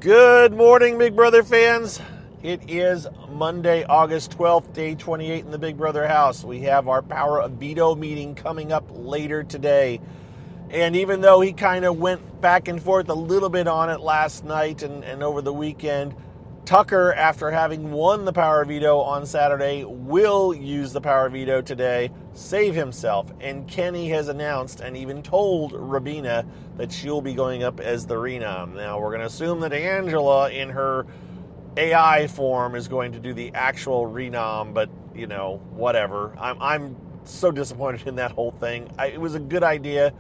Good morning, Big Brother fans. It is Monday, August 12th, day 28 in the Big Brother house. We have our Power of Veto meeting coming up later today. And even though he kind of went back and forth a little bit on it last night and over the weekend, Tucker, after having won the Power Veto on Saturday, will use the Power Veto today, save himself. And Kenny has announced and even told Rabina that she'll be going up as the Renom. Now, we're going to assume that Angela, in her AI form, is going to do the actual Renom, but, you know, whatever. I'm so disappointed in that whole thing. It was a good idea.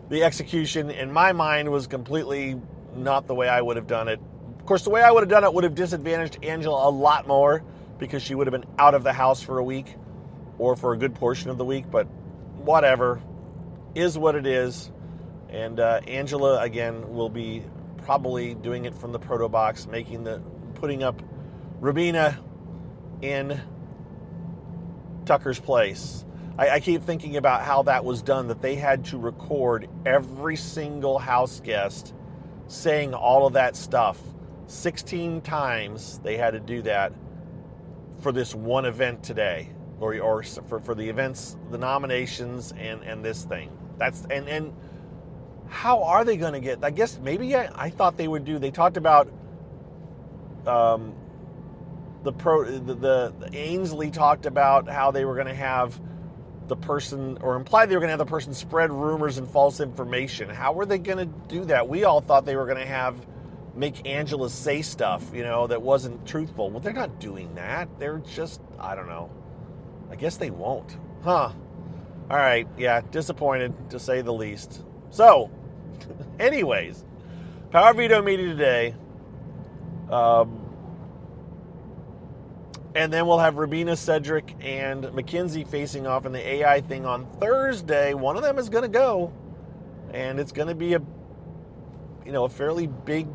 The execution, in my mind, was completely not the way I would have done it. Of course, the way I would have done it would have disadvantaged Angela a lot more because she would have been out of the house for a week or for a good portion of the week, but whatever. Is what it is. And Angela, again, will be probably doing it from the proto box, putting up Rabina in Tucker's place. I keep thinking about how that was done, that they had to record every single house guest saying all of that stuff. 16 times they had to do that for this one event today, or for the events, the nominations, and this thing. And how are they going to get? I guess maybe I thought they would do. They talked about the Ainsley talked about how they were going to have the person, or implied they were going to have the person spread rumors and false information. How were they going to do that? We all thought they were going to make Angela say stuff, that wasn't truthful. Well, they're not doing that. They're just, I don't know. I guess they won't. Huh. All right. Yeah. Disappointed, to say the least. So, anyways, Power Veto meeting today. And then we'll have Rabina, Cedric, and Mackenzie facing off in the AI thing on Thursday. One of them is going to go, and it's going to be a fairly big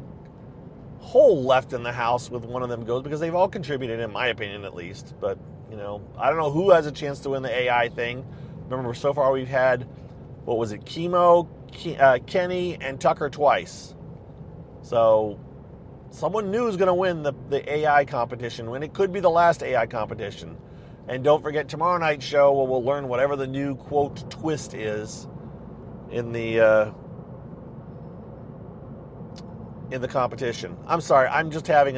hole left in the house with one of them goes, because they've all contributed, in my opinion, at least. But, I don't know who has a chance to win the AI thing. Remember, so far we've had, what was it, Kenny, and Tucker twice. So someone new is going to win the AI competition, when it could be the last AI competition. And don't forget tomorrow night's show, where we'll learn whatever the new, quote, twist is in the competition. I'm sorry, I'm having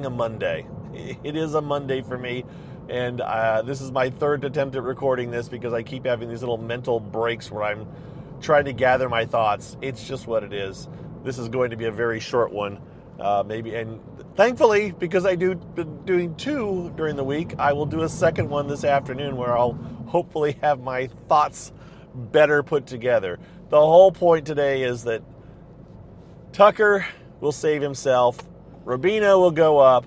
a Monday. It is a Monday for me, and this is my third attempt at recording this because I keep having these little mental breaks where I'm trying to gather my thoughts. It's just what it is. This is going to be a very short one. Maybe, and thankfully, because I been doing two during the week, I will do a second one this afternoon where I'll hopefully have my thoughts better put together. The whole point today is that Tucker will save himself, Rabina will go up,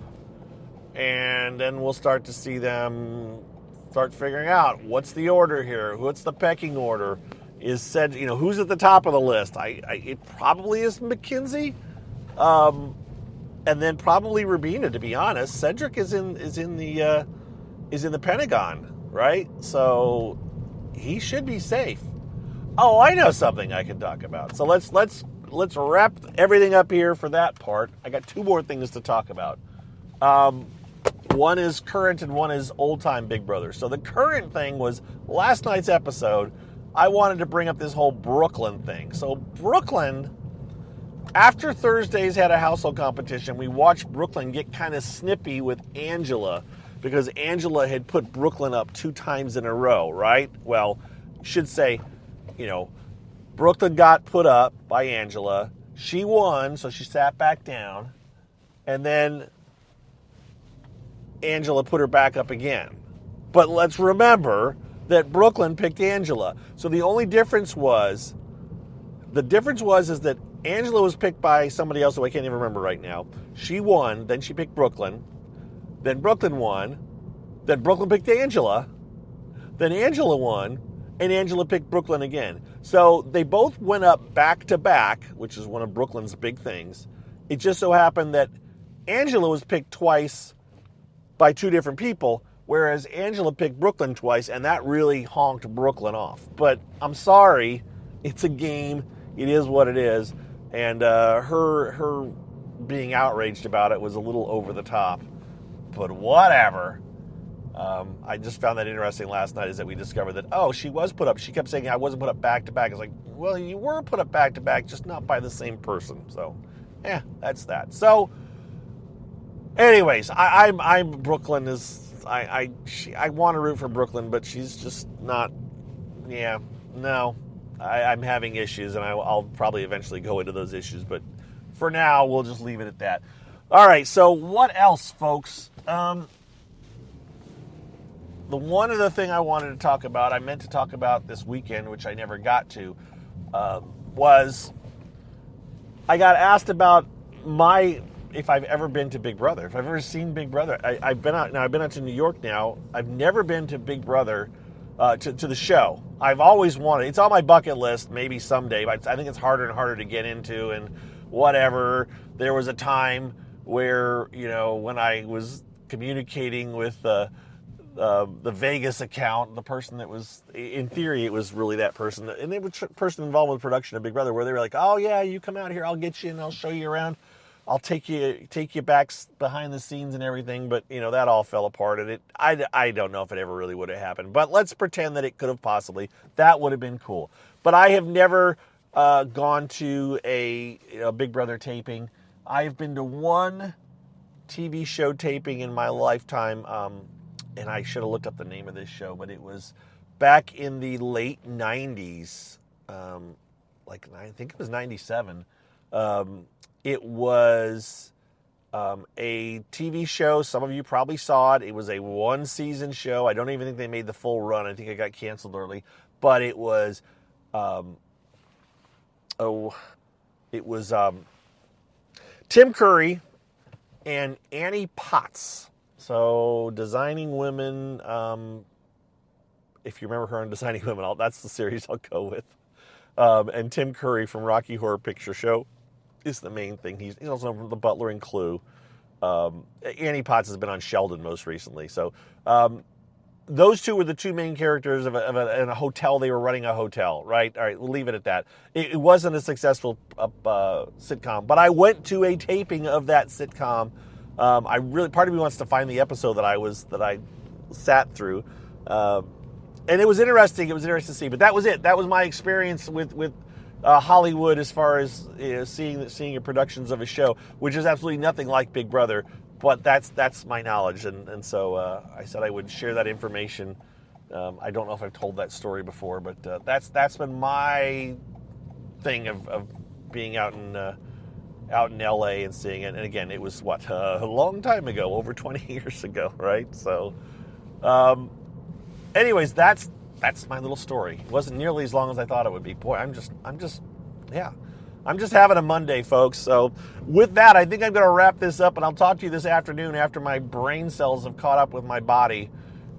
and then we'll start to see them start figuring out what's the order here, what's the pecking order, who's at the top of the list. It probably is Mackenzie. And then probably Rabina, to be honest. Cedric is in the Pentagon, right? So he should be safe. Oh, I know something I can talk about. So let's wrap everything up here for that part. I got two more things to talk about. One is current and one is old time Big Brother. So the current thing was last night's episode. I wanted to bring up this whole Brooklyn thing. So Brooklyn, after Thursday's had a household competition, we watched Brooklyn get kind of snippy with Angela because Angela had put Brooklyn up 2 times in a row, right? Well, should say, Brooklyn got put up by Angela. She won, so she sat back down. And then Angela put her back up again. But let's remember that Brooklyn picked Angela. So the only difference was that Angela was picked by somebody else who I can't even remember right now. She won, then she picked Brooklyn. Then Brooklyn won. Then Brooklyn picked Angela. Then Angela won, and Angela picked Brooklyn again. So they both went up back to back, which is one of Brooklyn's big things. It just so happened that Angela was picked twice by 2 different people, whereas Angela picked Brooklyn twice, and that really honked Brooklyn off. But I'm sorry, it's a game. It is what it is. And her being outraged about it was a little over the top. But whatever. I just found that interesting last night is that we discovered that, she was put up. She kept saying I wasn't put up back to back. It's like, well, you were put up back to back, just not by the same person. So, that's that. So, anyways, I'm Brooklyn is, I want to root for Brooklyn, but she's just not, no. I'm having issues, and I'll probably eventually go into those issues. But for now, we'll just leave it at that. All right, so what else, folks? The one other thing I wanted to talk about, I meant to talk about this weekend, which I never got to, was I got asked about if I've ever been to Big Brother, if I've ever seen Big Brother. I've been out to New York now. I've never been to Big Brother, to the show. I've always wanted. It's on my bucket list, maybe someday, but I think it's harder and harder to get into, and whatever. There was a time where, when I was communicating with the Vegas account, the person that was, in theory, it was really that person, and it was a person involved with production of Big Brother, where they were like, oh yeah, you come out here, I'll get you and I'll show you around. I'll take you back behind the scenes and everything, but that all fell apart, and I don't know if it ever really would have happened. But let's pretend that it could have possibly. That would have been cool. But I have never gone to a Big Brother taping. I've been to one TV show taping in my lifetime, and I should have looked up the name of this show, but it was back in the late '90s, I think it was '97. It was a TV show. Some of you probably saw it. It was a one-season show. I don't even think they made the full run. I think it got canceled early. But it was, Tim Curry and Annie Potts. So, Designing Women. If you remember her on Designing Women, that's the series I'll go with. And Tim Curry from Rocky Horror Picture Show is the main thing. He's also from The Butler and Clue. Annie Potts has been on Sheldon most recently. So those two were the two main characters in a hotel. They were running a hotel, right? All right, we'll leave it at that. It wasn't a successful sitcom, but I went to a taping of that sitcom. Part of me wants to find the episode that I sat through, and it was interesting. It was interesting to see. But that was it. That was my experience with Hollywood as far as seeing your productions of a show, which is absolutely nothing like Big Brother, but that's my knowledge, and so I said I would share that information. I don't know if I've told that story before, but that's been my thing of being out in LA and seeing it. And again, it was a long time ago, over 20 years ago, right? So, anyways, that's my little story. It wasn't nearly as long as I thought it would be. Boy, I'm just having a Monday, folks. So with that, I think I'm going to wrap this up, and I'll talk to you this afternoon after my brain cells have caught up with my body,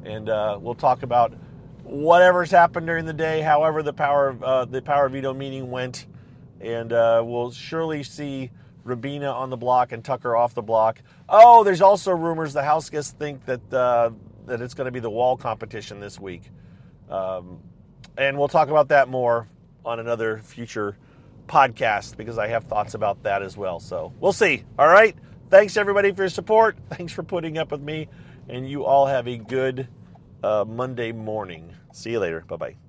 and we'll talk about whatever's happened during the day, however the Power Veto meeting went, and we'll surely see Rabina on the block and Tucker off the block. Oh, there's also rumors the house guests think that it's going to be the wall competition this week. And we'll talk about that more on another future podcast, because I have thoughts about that as well. So we'll see. All right. Thanks everybody for your support. Thanks for putting up with me, and you all have a good Monday morning. See you later. Bye-bye.